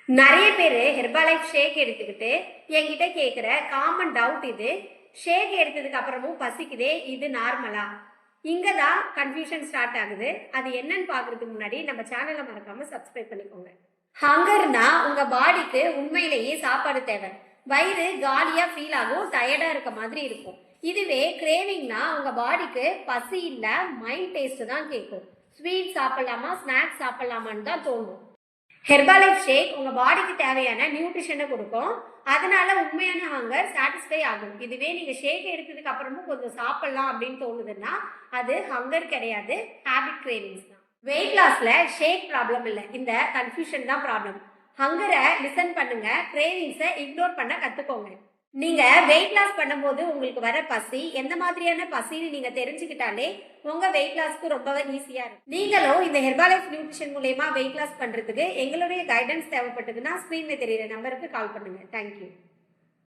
நிறைய பேர் ஹெர்பாலைஃப் ஷேக் எடுத்துக்கிட்டு என்கிட்ட கேட்குற காமன் டவுட் இது. ஷேக் எடுத்ததுக்கு அப்புறமும் பசிக்குதே, இது நார்மலா? இங்கே தான் கன்ஃபியூஷன் ஸ்டார்ட் ஆகுது. அது என்னன்னு பார்க்கறதுக்கு முன்னாடி நம்ம சேனலை மறக்காம சப்ஸ்கிரைப் பண்ணிக்கோங்க. ஹங்கர்னா உங்க பாடிக்கு உண்மையிலேயே சாப்பாடு தேவை. வயிறு காலியா ஃபீல் ஆகும், டயர்டா இருக்க மாதிரி இருக்கும். இதுவே கிரேவிங்னா உங்க பாடிக்கு பசி இல்லை, மைண்ட் டேஸ்ட் தான் கேட்கும். ஸ்வீட் சாப்பிடலாமா, ஸ்நாக்ஸ் சாப்பிடலாமான்னு தான் தோணும். ஹெர்பாலைஃப் ஷேக் உங்க பாடிக்கு தேவையான நியூட்ரிஷனை கொடுக்கும். அதனால உண்மையான ஹங்கர் சாட்டிஸ்ஃபை ஆகும். இதுவே நீங்க ஷேக் எடுத்ததுக்கு அப்புறமும் கொஞ்சம் சாப்பிடலாம் அப்படின்னு தோணுதுன்னா அது ஹங்கர் கிடையாது, ஹேபிட் கிரேவிங்ஸ் தான். வெயிட் லாஸ்ல ஷேக் ப்ராப்ளம் இல்லை, இந்த கன்ஃபியூஷன் தான் ப்ராப்ளம். ஹங்கரை லிசன் பண்ணுங்க, கிரேவிங்ஸை இக்னோர் பண்ண கத்துக்கோங்க. நீங்க வெயிட் லாஸ் பண்ணும்போது உங்களுக்கு வர பசி எந்த மாதிரியான பசின்னு நீங்க தெரிஞ்சுக்கிட்டாலே உங்க வெயிட் லாஸ்க்கு ரொம்ப ஈஸியா இருக்கும். நீங்களும் இந்த ஹெர்பாலைஃப் நியூட்ரிஷன் மூலமா வெயிட் லாஸ் பண்றதுக்கு எங்களுடைய கைடன்ஸ் தேவைப்பட்டதுன்னா ஸ்கிரீன்ல தெரியுற நம்பருக்கு கால் பண்ணுங்க. தேங்க்யூ.